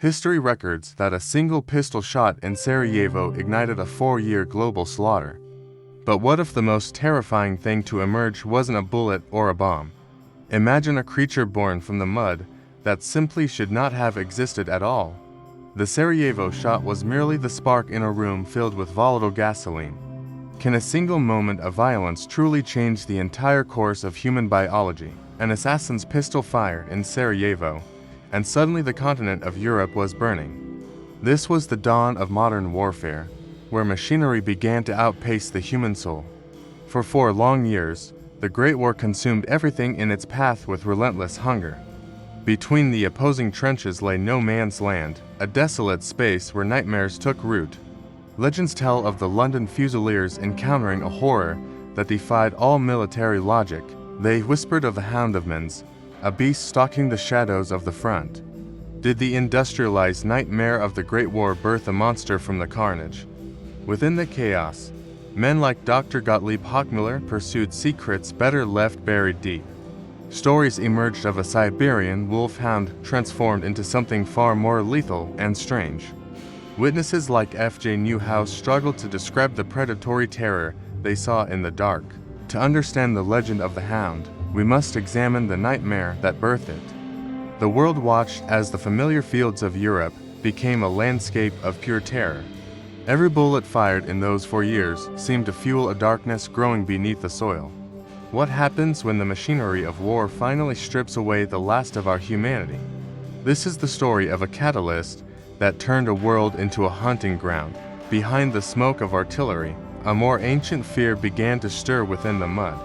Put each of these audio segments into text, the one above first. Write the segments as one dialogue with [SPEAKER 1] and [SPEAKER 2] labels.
[SPEAKER 1] History records that a single pistol shot in Sarajevo ignited a 4-year global slaughter. But what if the most terrifying thing to emerge wasn't a bullet or a bomb? Imagine a creature born from the mud that simply should not have existed at all. The Sarajevo shot was merely the spark in a room filled with volatile gasoline. Can a single moment of violence truly change the entire course of human biology? An assassin's pistol fired in Sarajevo, and suddenly the continent of Europe was burning. This was the dawn of modern warfare, where machinery began to outpace the human soul. For 4 long years, the Great War consumed everything in its path with relentless hunger. Between the opposing trenches lay no man's land, a desolate space where nightmares took root. Legends tell of the London Fusiliers encountering a horror that defied all military logic. They whispered of the Hound of Mons, a beast stalking the shadows of the front. Did the industrialized nightmare of the Great War birth a monster from the carnage? Within the chaos, men like Dr. Gottlieb Hochmuller pursued secrets better left buried deep. Stories emerged of a Siberian wolfhound transformed into something far more lethal and strange. Witnesses like F.J. Newhouse struggled to describe the predatory terror they saw in the dark. To understand the legend of the Hound, we must examine the nightmare that birthed it. The world watched as the familiar fields of Europe became a landscape of pure terror. Every bullet fired in those 4 years seemed to fuel a darkness growing beneath the soil. What happens when the machinery of war finally strips away the last of our humanity? This is the story of a catalyst that turned a world into a hunting ground. Behind the smoke of artillery, a more ancient fear began to stir within the mud.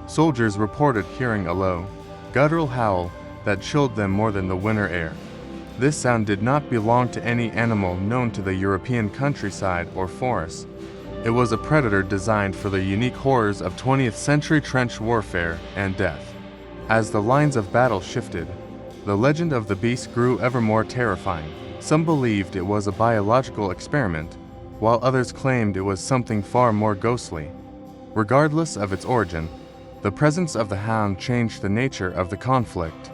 [SPEAKER 1] Soldiers reported hearing a low, guttural howl that chilled them more than the winter air. This sound did not belong to any animal known to the European countryside or forests. It was a predator designed for the unique horrors of 20th century trench warfare and death. As the lines of battle shifted, the legend of the beast grew ever more terrifying. Some believed it was a biological experiment, while others claimed it was something far more ghostly. Regardless of its origin, the presence of the hound changed the nature of the conflict.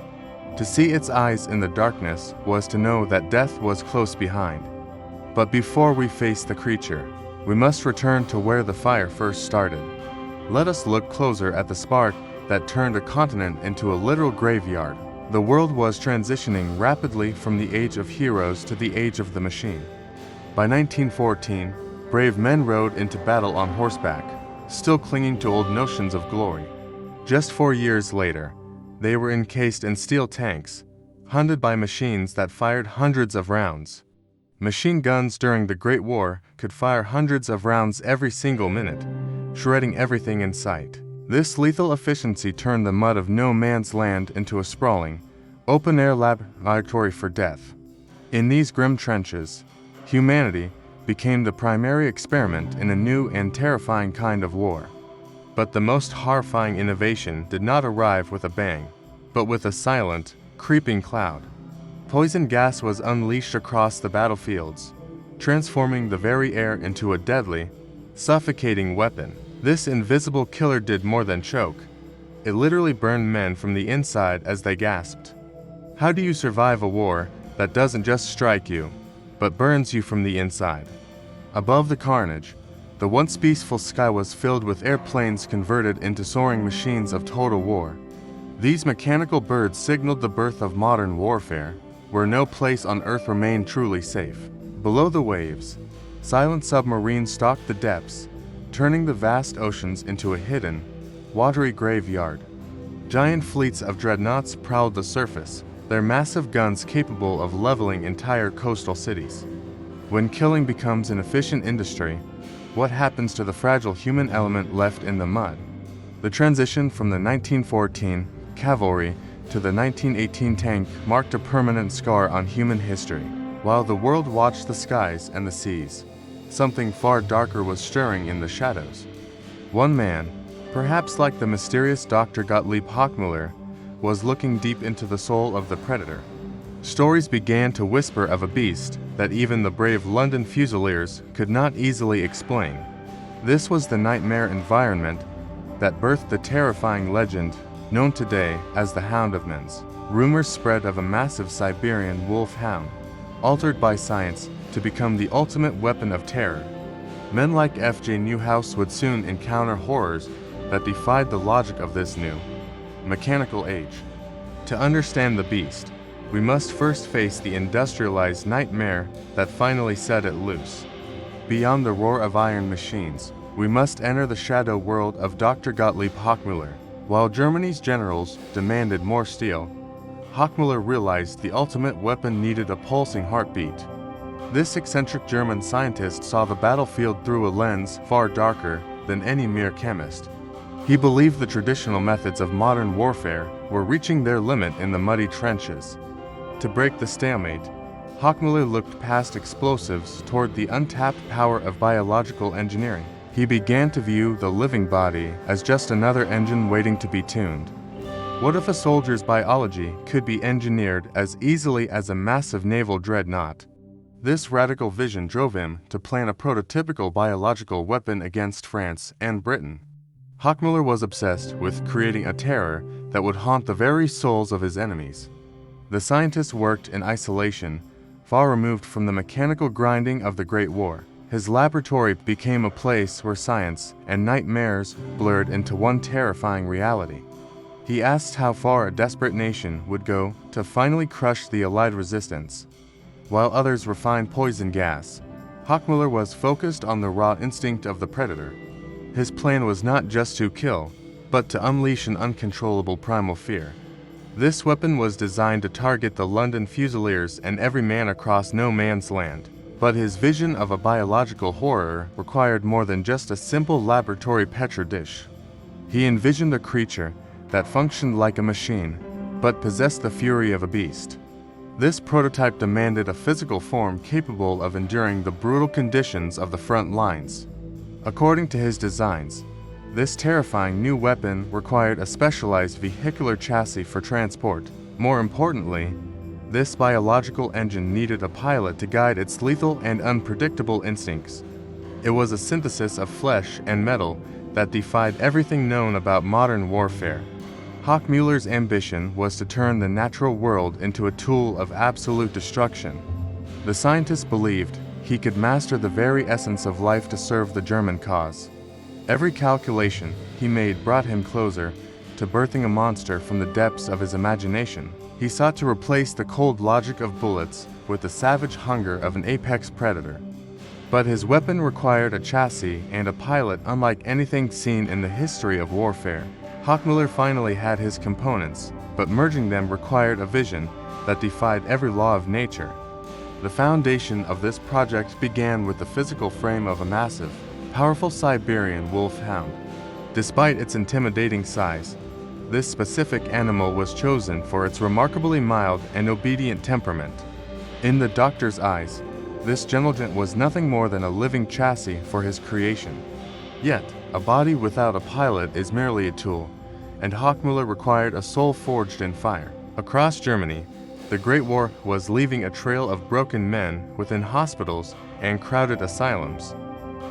[SPEAKER 1] To see its eyes in the darkness was to know that death was close behind. But before we face the creature, we must return to where the fire first started. Let us look closer at the spark that turned a continent into a literal graveyard. The world was transitioning rapidly from the age of heroes to the age of the machine. By 1914, brave men rode into battle on horseback, still clinging to old notions of glory. Just 4 years later, they were encased in steel tanks, hunted by machines that fired hundreds of rounds. Machine guns during the Great War could fire hundreds of rounds every single minute, shredding everything in sight. This lethal efficiency turned the mud of no man's land into a sprawling, open-air laboratory for death. In these grim trenches, humanity became the primary experiment in a new and terrifying kind of war. But the most horrifying innovation did not arrive with a bang, but with a silent, creeping cloud. Poison gas was unleashed across the battlefields, transforming the very air into a deadly, suffocating weapon. This invisible killer did more than choke. It literally burned men from the inside as they gasped. How do you survive a war that doesn't just strike you, but burns you from the inside? Above the carnage, the once peaceful sky was filled with airplanes converted into soaring machines of total war. These mechanical birds signaled the birth of modern warfare, where no place on Earth remained truly safe. Below the waves, silent submarines stalked the depths, turning the vast oceans into a hidden, watery graveyard. Giant fleets of dreadnoughts prowled the surface, their massive guns capable of leveling entire coastal cities. When killing becomes an efficient industry, what happens to the fragile human element left in the mud? The transition from the 1914 cavalry to the 1918 tank marked a permanent scar on human history. While the world watched the skies and the seas, something far darker was stirring in the shadows. One man, perhaps like the mysterious Dr. Gottlieb Hochmuller, was looking deep into the soul of the predator. Stories began to whisper of a beast that even the brave London Fusiliers could not easily explain. This was the nightmare environment that birthed the terrifying legend known today as the Hound of Mons. Rumors spread of a massive Siberian wolfhound, altered by science to become the ultimate weapon of terror. Men like F.J. Newhouse would soon encounter horrors that defied the logic of this new, mechanical age. To understand the beast, we must first face the industrialized nightmare that finally set it loose. Beyond the roar of iron machines, we must enter the shadow world of Dr. Gottlieb Hochmuller. While Germany's generals demanded more steel, Hochmuller realized the ultimate weapon needed a pulsing heartbeat. This eccentric German scientist saw the battlefield through a lens far darker than any mere chemist. He believed the traditional methods of modern warfare were reaching their limit in the muddy trenches. To break the stalemate, Hochmuller looked past explosives toward the untapped power of biological engineering. He began to view the living body as just another engine waiting to be tuned. What if a soldier's biology could be engineered as easily as a massive naval dreadnought? This radical vision drove him to plan a prototypical biological weapon against France and Britain. Hochmuller was obsessed with creating a terror that would haunt the very souls of his enemies. The scientist worked in isolation, far removed from the mechanical grinding of the Great War. His laboratory became a place where science and nightmares blurred into one terrifying reality. He asked how far a desperate nation would go to finally crush the Allied resistance. While others refined poison gas, Hochmuller was focused on the raw instinct of the predator. His plan was not just to kill, but to unleash an uncontrollable primal fear. This weapon was designed to target the London Fusiliers and every man across no man's land. But his vision of a biological horror required more than just a simple laboratory petri dish. He envisioned a creature that functioned like a machine, but possessed the fury of a beast. This prototype demanded a physical form capable of enduring the brutal conditions of the front lines. According to his designs, this terrifying new weapon required a specialized vehicular chassis for transport. More importantly, this biological engine needed a pilot to guide its lethal and unpredictable instincts. It was a synthesis of flesh and metal that defied everything known about modern warfare. Hochmuller's ambition was to turn the natural world into a tool of absolute destruction. The scientist believed he could master the very essence of life to serve the German cause. Every calculation he made brought him closer to birthing a monster from the depths of his imagination. He sought to replace the cold logic of bullets with the savage hunger of an apex predator. But his weapon required a chassis and a pilot unlike anything seen in the history of warfare. Hochmuller finally had his components, but merging them required a vision that defied every law of nature. The foundation of this project began with the physical frame of a massive, powerful Siberian wolfhound. Despite its intimidating size, this specific animal was chosen for its remarkably mild and obedient temperament. In the doctor's eyes, this gentleman was nothing more than a living chassis for his creation. Yet, a body without a pilot is merely a tool, and Hochmuller required a soul forged in fire. Across Germany, the Great War was leaving a trail of broken men within hospitals and crowded asylums.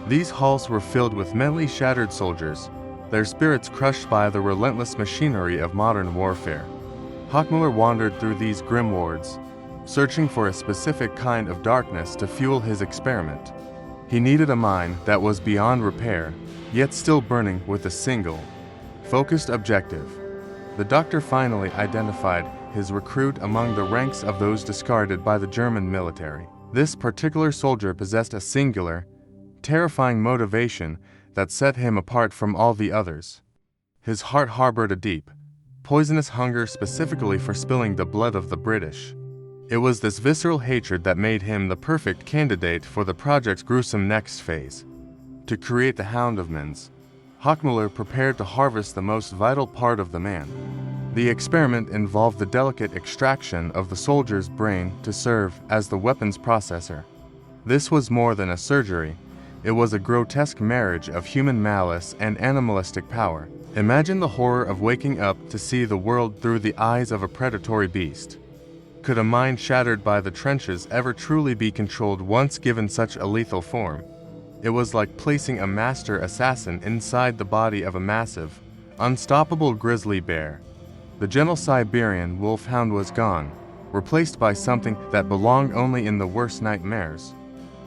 [SPEAKER 1] These halls were filled with mentally shattered soldiers, their spirits crushed by the relentless machinery of modern warfare. Hochmuller wandered through these grim wards, searching for a specific kind of darkness to fuel his experiment. He needed a mind that was beyond repair, yet still burning with a single, focused objective. The doctor finally identified his recruit among the ranks of those discarded by the German military. This particular soldier possessed a singular, terrifying motivation that set him apart from all the others. His heart harbored a deep, poisonous hunger specifically for spilling the blood of the British. It was this visceral hatred that made him the perfect candidate for the project's gruesome next phase. To create the Hound of Mons, Hochmuller prepared to harvest the most vital part of the man. The experiment involved the delicate extraction of the soldier's brain to serve as the weapon's processor. This was more than a surgery. It was a grotesque marriage of human malice and animalistic power. Imagine the horror of waking up to see the world through the eyes of a predatory beast. Could a mind shattered by the trenches ever truly be controlled once given such a lethal form? It was like placing a master assassin inside the body of a massive, unstoppable grizzly bear. The gentle Siberian wolfhound was gone, replaced by something that belonged only in the worst nightmares.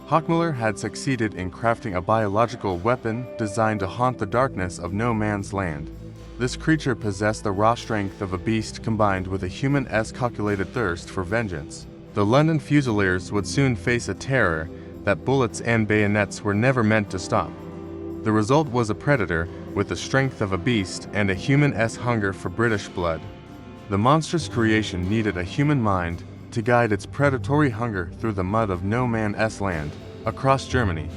[SPEAKER 1] Hochmuller had succeeded in crafting a biological weapon designed to haunt the darkness of no man's land. This creature possessed the raw strength of a beast combined with a human-esque calculated thirst for vengeance. The London Fusiliers would soon face a terror that bullets and bayonets were never meant to stop. The result was a predator with the strength of a beast and a human-esque hunger for British blood. The monstrous creation needed a human mind to guide its predatory hunger through the mud of no man's land. Across Germany,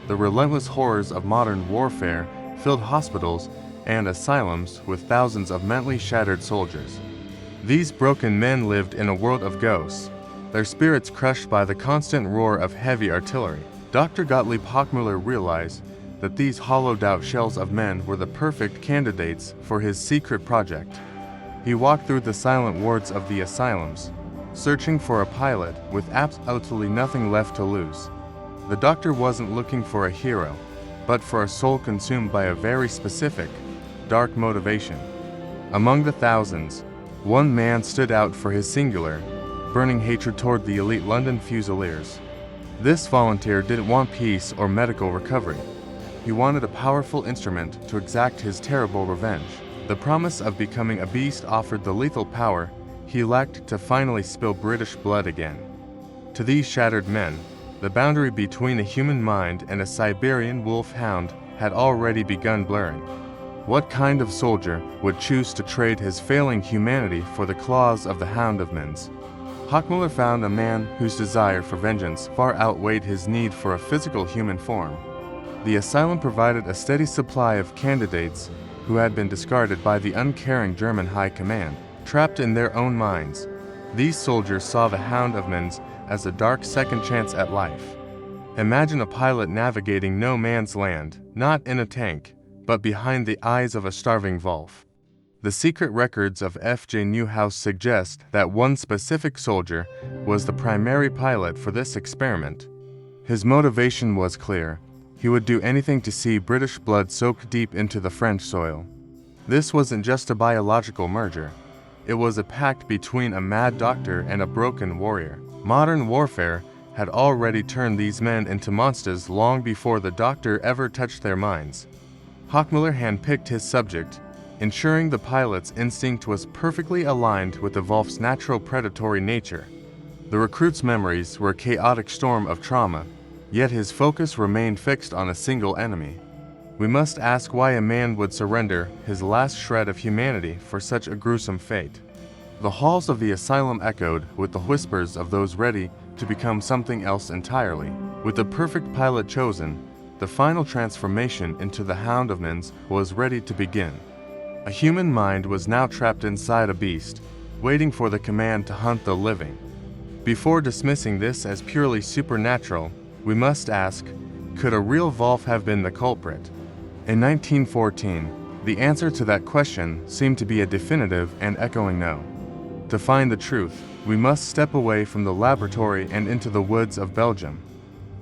[SPEAKER 1] the relentless horrors of modern warfare filled hospitals and asylums with thousands of mentally shattered soldiers. These broken men lived in a world of ghosts, their spirits crushed by the constant roar of heavy artillery. Dr. Gottlieb Hochmuller realized that these hollowed-out shells of men were the perfect candidates for his secret project. He walked through the silent wards of the asylums, searching for a pilot with absolutely nothing left to lose. The doctor wasn't looking for a hero, but for a soul consumed by a very specific, dark motivation. Among the thousands, one man stood out for his singular, burning hatred toward the elite London Fusiliers. This volunteer didn't want peace or medical recovery. He wanted a powerful instrument to exact his terrible revenge. The promise of becoming a beast offered the lethal power he lacked to finally spill British blood again. To these shattered men, the boundary between a human mind and a Siberian wolfhound had already begun blurring. What kind of soldier would choose to trade his failing humanity for the claws of the Hound of Mons? Hochmuller found a man whose desire for vengeance far outweighed his need for a physical human form. The asylum provided a steady supply of candidates who had been discarded by the uncaring German high command. Trapped in their own minds, these soldiers saw the Hound of Mons as a dark second chance at life. Imagine a pilot navigating no man's land, not in a tank, but behind the eyes of a starving Wolf. The secret records of F.J. Newhouse suggest that one specific soldier was the primary pilot for this experiment. His motivation was clear. He would do anything to see British blood soak deep into the French soil. This wasn't just a biological merger. It was a pact between a mad doctor and a broken warrior. Modern warfare had already turned these men into monsters long before the doctor ever touched their minds. Hochmuller handpicked his subject, ensuring the pilot's instinct was perfectly aligned with the Wolf's natural predatory nature. The recruit's memories were a chaotic storm of trauma, yet his focus remained fixed on a single enemy. We must ask why a man would surrender his last shred of humanity for such a gruesome fate. The halls of the asylum echoed with the whispers of those ready to become something else entirely. With the perfect pilot chosen, the final transformation into the Hound of Mons was ready to begin. A human mind was now trapped inside a beast, waiting for the command to hunt the living. Before dismissing this as purely supernatural, we must ask, could a real Wolf have been the culprit? In 1914, the answer to that question seemed to be a definitive and echoing no. To find the truth, we must step away from the laboratory and into the woods of Belgium.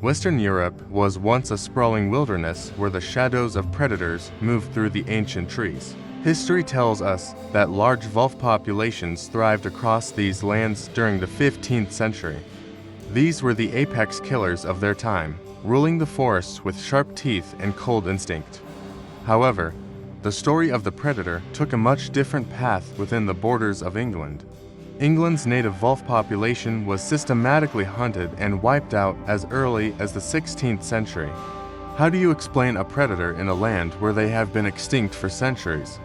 [SPEAKER 1] Western Europe was once a sprawling wilderness where the shadows of predators moved through the ancient trees. History tells us that large Wolf populations thrived across these lands during the 15th century. These were the apex killers of their time, ruling the forests with sharp teeth and cold instinct. However, the story of the predator took a much different path within the borders of England. England's native Wolf population was systematically hunted and wiped out as early as the 16th century. How do you explain a predator in a land where they have been extinct for centuries?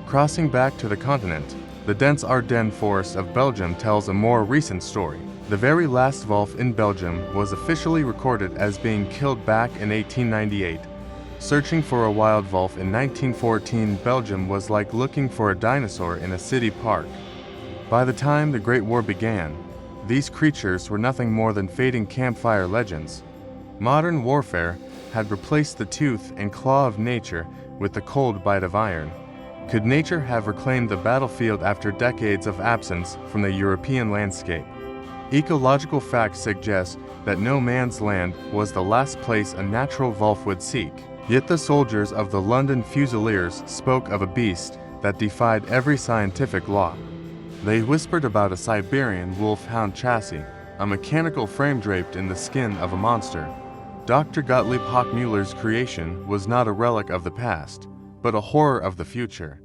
[SPEAKER 1] Crossing back to the continent, the dense Ardennes forest of Belgium tells a more recent story. The very last Wolf in Belgium was officially recorded as being killed back in 1898. Searching for a wild Wolf in 1914 Belgium was like looking for a dinosaur in a city park. By the time the Great War began, these creatures were nothing more than fading campfire legends. Modern warfare had replaced the tooth and claw of nature with the cold bite of iron. Could nature have reclaimed the battlefield after decades of absence from the European landscape? Ecological facts suggest that no man's land was the last place a natural Wolf would seek. Yet the soldiers of the London Fusiliers spoke of a beast that defied every scientific law. They whispered about a Siberian Wolfhound chassis, a mechanical frame draped in the skin of a monster. Dr. Gottlieb Hochmuller's creation was not a relic of the past, but a horror of the future.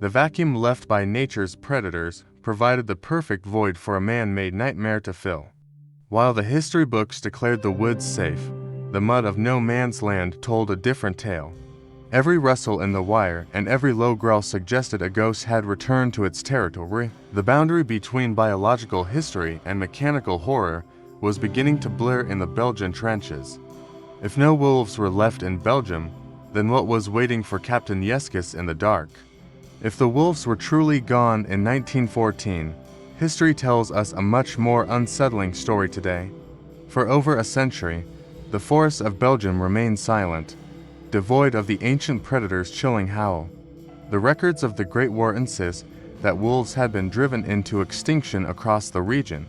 [SPEAKER 1] The vacuum left by nature's predators provided the perfect void for a man-made nightmare to fill. While the history books declared the woods safe, the mud of no man's land told a different tale. Every rustle in the wire and every low growl suggested a ghost had returned to its territory. The boundary between biological history and mechanical horror was beginning to blur in the Belgian trenches. If no wolves were left in Belgium, then what was waiting for Captain Yeskis in the dark? If the wolves were truly gone in 1914, history tells us a much more unsettling story today. For over a century, the forests of Belgium remained silent, devoid of the ancient predator's chilling howl. The records of the Great War insist that wolves had been driven into extinction across the region.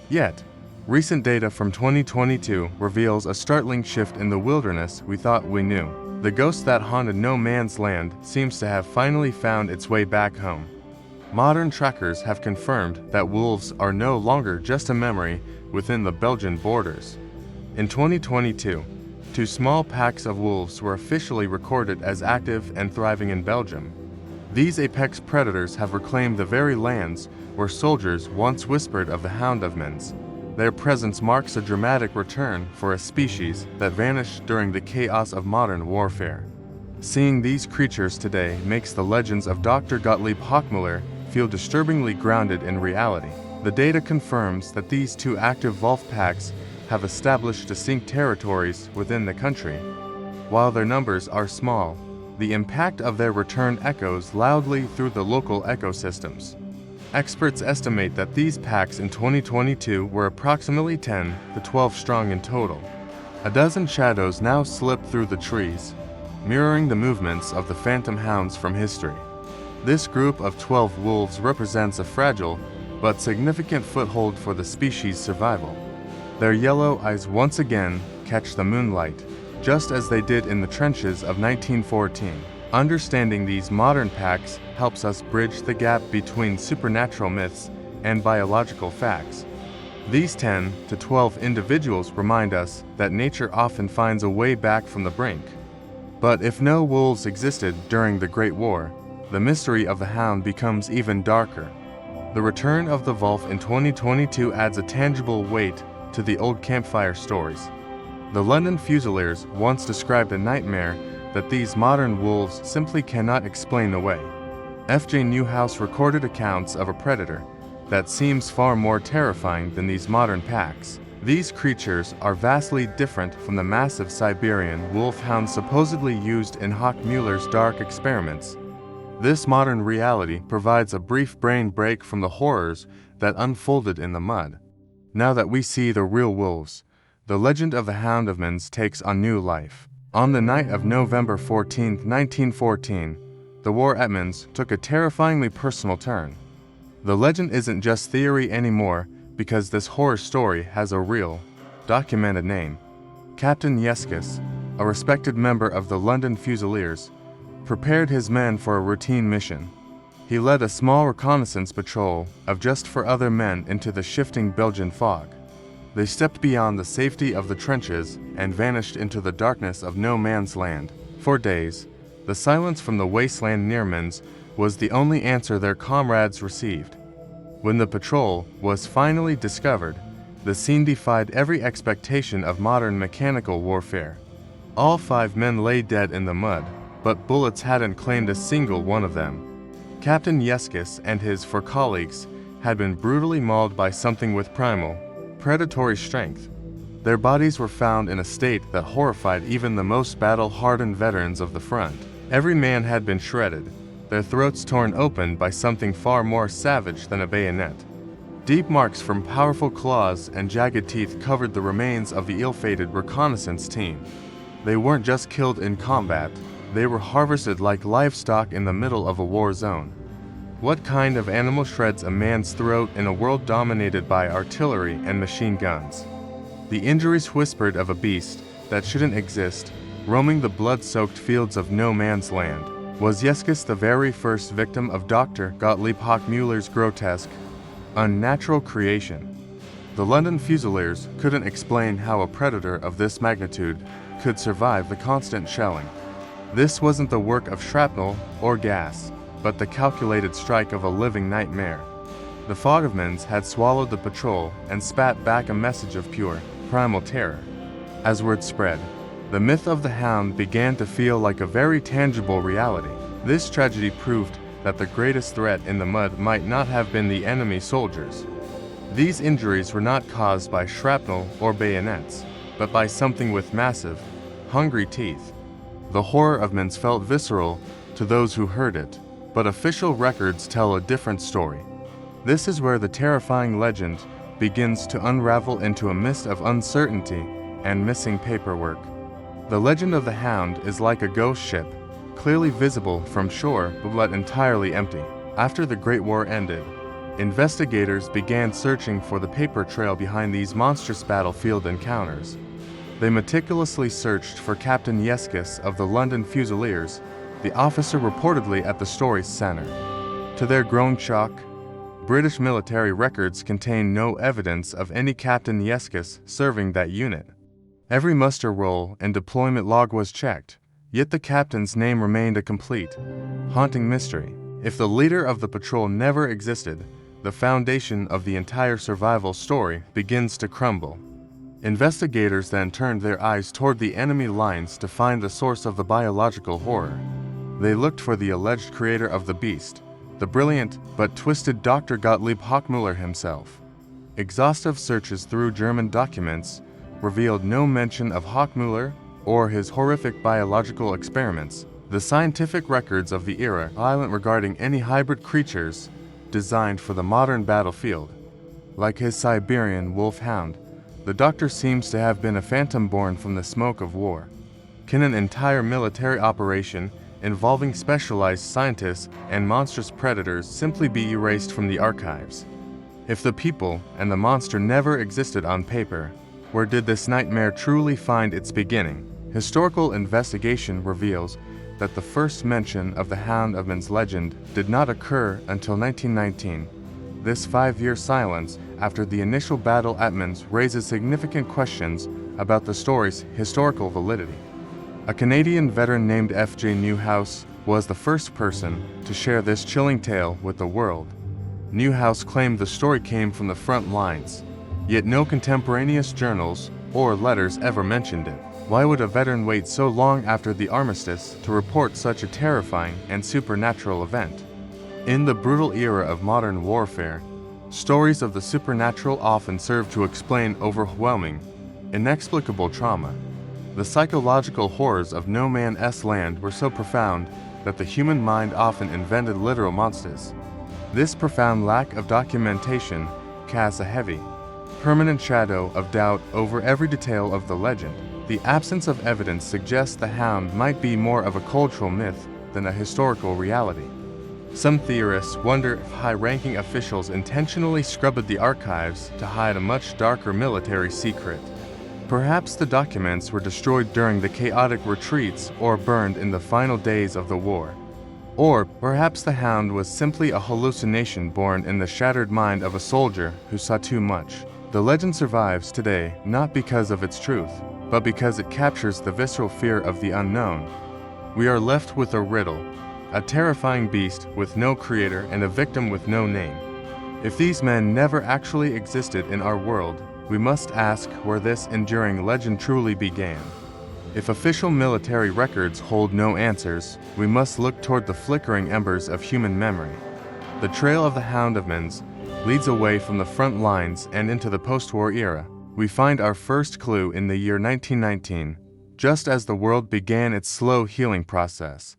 [SPEAKER 1] Yet, recent data from 2022 reveals a startling shift in the wilderness we thought we knew. The ghost that haunted no man's land seems to have finally found its way back home. Modern trackers have confirmed that wolves are no longer just a memory within the Belgian borders. In 2022, 2 small packs of wolves were officially recorded as active and thriving in Belgium. These apex predators have reclaimed the very lands where soldiers once whispered of the Hound of Mons. Their presence marks a dramatic return for a species that vanished during the chaos of modern warfare. Seeing these creatures today makes the legends of Dr. Gottlieb Hochmuller feel disturbingly grounded in reality. The data confirms that these 2 active wolf packs have established distinct territories within the country. While their numbers are small, the impact of their return echoes loudly through the local ecosystems. Experts estimate that these packs in 2022 were approximately 10 to 12 strong in total. A dozen shadows now slip through the trees, mirroring the movements of the phantom hounds from history. This group of 12 wolves represents a fragile but significant foothold for the species' survival. Their yellow eyes once again catch the moonlight, just as they did in the trenches of 1914. Understanding these modern packs helps us bridge the gap between supernatural myths and biological facts. These 10 to 12 individuals remind us that nature often finds a way back from the brink. But if no wolves existed during the Great War, the mystery of the Hound becomes even darker. The return of the wolf in 2022 adds a tangible weight to the old campfire stories. The London Fusiliers once described a nightmare that these modern wolves simply cannot explain away. F.J. Newhouse recorded accounts of a predator that seems far more terrifying than these modern packs. These creatures are vastly different from the massive Siberian wolfhound supposedly used in Hochmuller's dark experiments. This modern reality provides a brief brain break from the horrors that unfolded in the mud. Now that we see the real wolves, the legend of the Hound of Mons takes on new life. On the night of November 14, 1914, the war at Mons took a terrifyingly personal turn. The legend isn't just theory anymore because this horror story has a real, documented name. Captain Yeskis, a respected member of the London Fusiliers, prepared his men for a routine mission. He led a small reconnaissance patrol of just 4 other men into the shifting Belgian fog. They stepped beyond the safety of the trenches and vanished into the darkness of no man's land. For days, the silence from the wasteland near Mons was the only answer their comrades received. When the patrol was finally discovered, the scene defied every expectation of modern mechanical warfare. All 5 men lay dead in the mud, but bullets hadn't claimed a single one of them. Captain Yeskis and his 4 colleagues had been brutally mauled by something with primal, predatory strength. Their bodies were found in a state that horrified even the most battle-hardened veterans of the front. Every man had been shredded, their throats torn open by something far more savage than a bayonet. Deep marks from powerful claws and jagged teeth covered the remains of the ill-fated reconnaissance team. They weren't just killed in combat, they were harvested like livestock in the middle of a war zone. What kind of animal shreds a man's throat in a world dominated by artillery and machine guns? The injuries whispered of a beast that shouldn't exist, roaming the blood-soaked fields of no man's land. Was Yeskis the very first victim of Dr. Gottlieb Hochmuller's grotesque, Unnatural creation. The London Fusiliers couldn't explain how a predator of this magnitude could survive the constant shelling. This wasn't the work of shrapnel or gas, but the calculated strike of a living nightmare. The Hound of Mons had swallowed the patrol and spat back a message of pure, primal terror. As word spread, the myth of the Hound began to feel like a very tangible reality. This tragedy proved that the greatest threat in the mud might not have been the enemy soldiers. These injuries were not caused by shrapnel or bayonets, but by something with massive, hungry teeth. The horror of Mons felt visceral to those who heard it, but official records tell a different story. This is where the terrifying legend begins to unravel into a mist of uncertainty and missing paperwork. The legend of the Hound is like a ghost ship, clearly visible from shore but entirely empty. After the Great War ended, investigators began searching for the paper trail behind these monstrous battlefield encounters. They meticulously searched for Captain Yeskis of the London Fusiliers, the officer reportedly at the story's center. To their growing shock, British military records contain no evidence of any Captain Yeskis serving that unit. Every muster roll and deployment log was checked, yet the captain's name remained a complete, haunting mystery. If the leader of the patrol never existed, the foundation of the entire survival story begins to crumble. Investigators then turned their eyes toward the enemy lines to find the source of the biological horror. They looked for the alleged creator of the beast, the brilliant but twisted Dr. Gottlieb Hochmuller himself. Exhaustive searches through German documents revealed no mention of Hochmuller or his horrific biological experiments. The scientific records of the era are silent regarding any hybrid creatures designed for the modern battlefield. Like his Siberian Wolfhound, the doctor seems to have been a phantom born from the smoke of war. Can an entire military operation involving specialized scientists and monstrous predators simply be erased from the archives? If the people and the monster never existed on paper, where did this nightmare truly find its beginning? Historical investigation reveals that the first mention of the Hound of Mons legend did not occur until 1919. This 5-year silence after the initial battle at Mons raises significant questions about the story's historical validity. A Canadian veteran named F.J. Newhouse was the first person to share this chilling tale with the world. Newhouse claimed the story came from the front lines, yet no contemporaneous journals or letters ever mentioned it. Why would a veteran wait so long after the armistice to report such a terrifying and supernatural event? In the brutal era of modern warfare, stories of the supernatural often serve to explain overwhelming, inexplicable trauma. The psychological horrors of no man's land were so profound that the human mind often invented literal monsters. This profound lack of documentation casts a heavy, permanent shadow of doubt over every detail of the legend. The absence of evidence suggests the Hound might be more of a cultural myth than a historical reality. Some theorists wonder if high-ranking officials intentionally scrubbed the archives to hide a much darker military secret. Perhaps the documents were destroyed during the chaotic retreats or burned in the final days of the war. Or perhaps the Hound was simply a hallucination born in the shattered mind of a soldier who saw too much. The legend survives today not because of its truth, but because it captures the visceral fear of the unknown. We are left with a riddle, a terrifying beast with no creator and a victim with no name. If these men never actually existed in our world, we must ask where this enduring legend truly began. If official military records hold no answers, we must look toward the flickering embers of human memory. The trail of the Hound of Mons leads away from the front lines and into the post-war era. We find our first clue in the year 1919, just as the world began its slow healing process.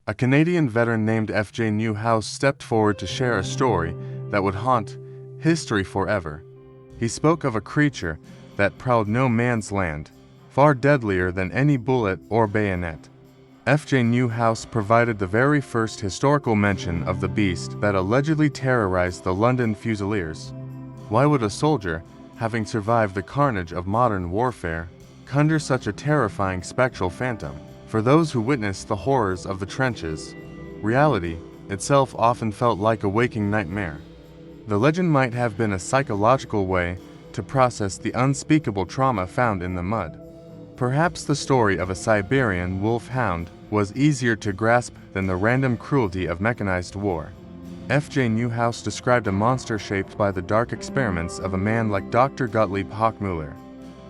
[SPEAKER 1] A Canadian veteran named F.J. Newhouse stepped forward to share a story that would haunt history forever. He spoke of a creature that prowled no man's land, far deadlier than any bullet or bayonet. F.J. Newhouse provided the very first historical mention of the beast that allegedly terrorized the London Fusiliers. Why would a soldier, having survived the carnage of modern warfare, conjure such a terrifying spectral phantom? For those who witnessed the horrors of the trenches, reality itself often felt like a waking nightmare. The legend might have been a psychological way to process the unspeakable trauma found in the mud. Perhaps the story of a Siberian wolfhound was easier to grasp than the random cruelty of mechanized war. F.J. Newhouse described a monster shaped by the dark experiments of a man like Dr. Gottlieb Hochmuller.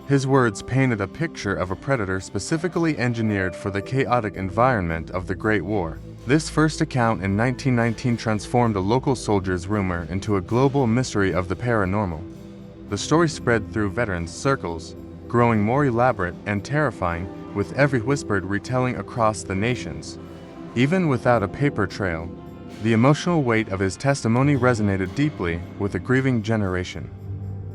[SPEAKER 1] His words painted a picture of a predator specifically engineered for the chaotic environment of the Great War. This first account in 1919 transformed a local soldier's rumor into a global mystery of the paranormal. The story spread through veterans' circles, growing more elaborate and terrifying with every whispered retelling across the nations. Even without a paper trail, the emotional weight of his testimony resonated deeply with a grieving generation.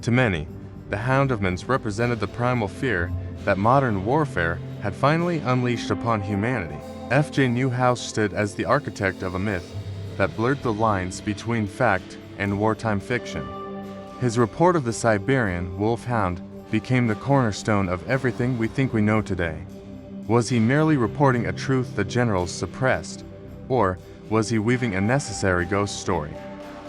[SPEAKER 1] To many, the Hound of Mons represented the primal fear that modern warfare had finally unleashed upon humanity. F.J. Newhouse stood as the architect of a myth that blurred the lines between fact and wartime fiction. His report of the Siberian wolfhound became the cornerstone of everything we think we know today. Was he merely reporting a truth the generals suppressed, or was he weaving a necessary ghost story?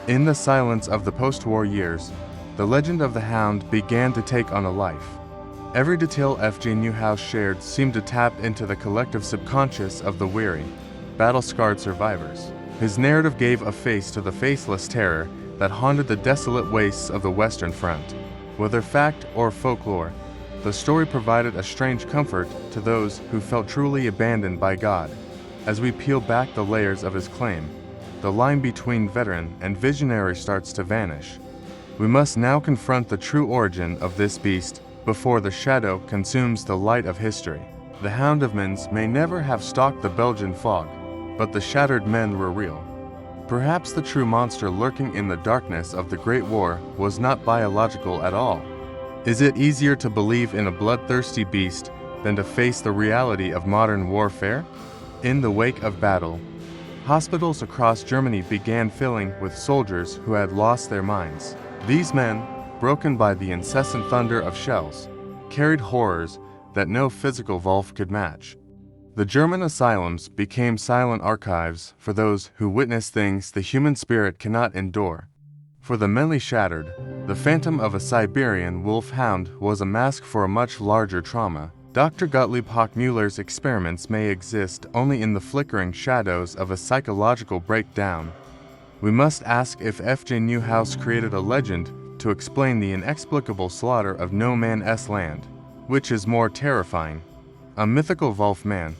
[SPEAKER 1] In the silence of the post-war years, the legend of the Hound began to take on a life. Every detail F.J. Newhouse shared seemed to tap into the collective subconscious of the weary, battle-scarred survivors. His narrative gave a face to the faceless terror that haunted the desolate wastes of the Western Front. Whether fact or folklore, the story provided a strange comfort to those who felt truly abandoned by God. As we peel back the layers of his claim, the line between veteran and visionary starts to vanish. We must now confront the true origin of this beast before the shadow consumes the light of history. The Hound of Mons may never have stalked the Belgian fog, but the shattered men were real. Perhaps the true monster lurking in the darkness of the Great War was not biological at all. Is it easier to believe in a bloodthirsty beast than to face the reality of modern warfare? In the wake of battle, hospitals across Germany began filling with soldiers who had lost their minds. These men, broken by the incessant thunder of shells, carried horrors that no physical valve could match. The German asylums became silent archives for those who witnessed things the human spirit cannot endure. For the mentally shattered, the phantom of a Siberian wolfhound was a mask for a much larger trauma. Dr. Gottlieb Hochmuller's experiments may exist only in the flickering shadows of a psychological breakdown. We must ask if F.J. Newhouse created a legend to explain the inexplicable slaughter of no man's land. Which is more terrifying, a mythical Wolfman,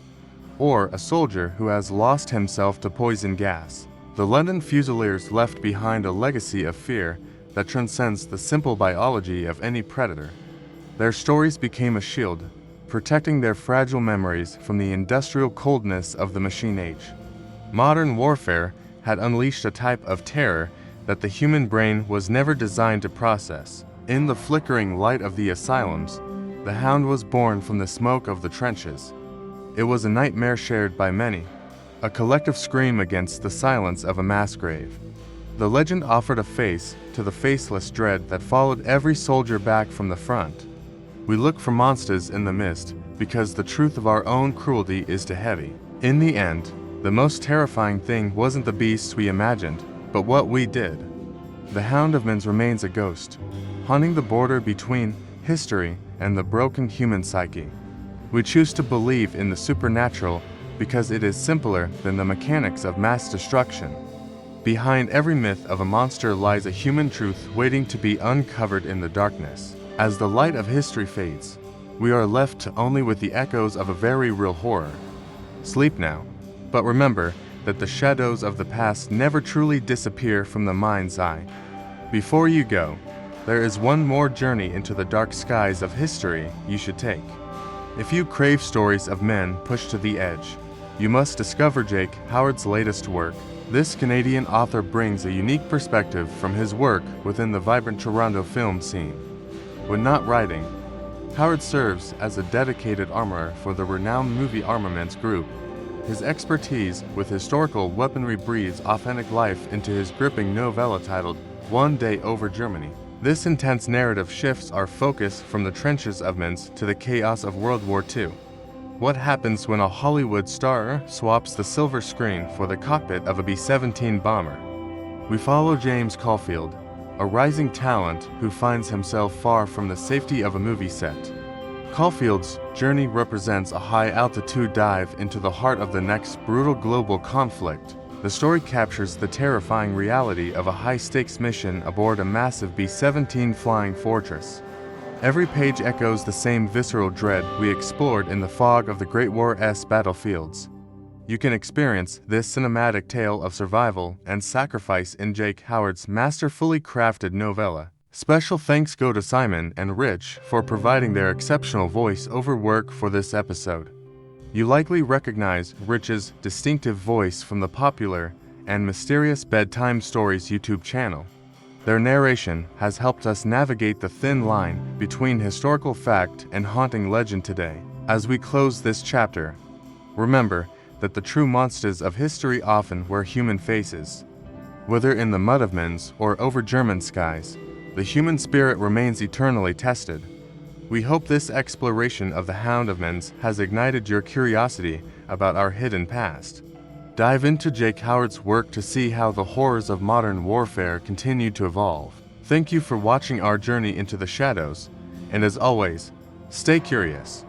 [SPEAKER 1] or a soldier who has lost himself to poison gas? The London Fusiliers left behind a legacy of fear that transcends the simple biology of any predator. Their stories became a shield, protecting their fragile memories from the industrial coldness of the machine age. Modern warfare had unleashed a type of terror that the human brain was never designed to process. In the flickering light of the asylums, the Hound was born from the smoke of the trenches. It was a nightmare shared by many, a collective scream against the silence of a mass grave. The legend offered a face to the faceless dread that followed every soldier back from the front. We look for monsters in the mist because the truth of our own cruelty is too heavy. In the end, the most terrifying thing wasn't the beasts we imagined, but what we did. The Hound of Mons remains a ghost, haunting the border between history and the broken human psyche. We choose to believe in the supernatural because it is simpler than the mechanics of mass destruction. Behind every myth of a monster lies a human truth waiting to be uncovered in the darkness. As the light of history fades, we are left only with the echoes of a very real horror. Sleep now, but remember that the shadows of the past never truly disappear from the mind's eye. Before you go, there is one more journey into the dark skies of history you should take. If you crave stories of men pushed to the edge, you must discover Jake Howard's latest work. This Canadian author brings a unique perspective from his work within the vibrant Toronto film scene. When not writing, Howard serves as a dedicated armorer for the renowned movie armaments group. His expertise with historical weaponry breathes authentic life into his gripping novella titled One Day Over Germany. This intense narrative shifts our focus from the trenches of Mons to the chaos of World War II. What happens when a Hollywood star swaps the silver screen for the cockpit of a B-17 bomber? We follow James Caulfield, a rising talent who finds himself far from the safety of a movie set. Caulfield's journey represents a high-altitude dive into the heart of the next brutal global conflict. The story captures the terrifying reality of a high-stakes mission aboard a massive B-17 flying fortress. Every page echoes the same visceral dread we explored in the fog of the Great War's battlefields. You can experience this cinematic tale of survival and sacrifice in Jake Howard's masterfully crafted novella. Special thanks go to Simon and Rich for providing their exceptional voice-over work for this episode. You likely recognize Rich's distinctive voice from the popular and mysterious Bedtime Stories YouTube channel. Their narration has helped us navigate the thin line between historical fact and haunting legend today. As we close this chapter, remember that the true monsters of history often wear human faces. Whether in the mud of Mons or over German skies, the human spirit remains eternally tested. We hope this exploration of the Hound of Mons has ignited your curiosity about our hidden past. Dive into Jake Howard's work to see how the horrors of modern warfare continue to evolve. Thank you for watching our journey into the shadows, and as always, stay curious.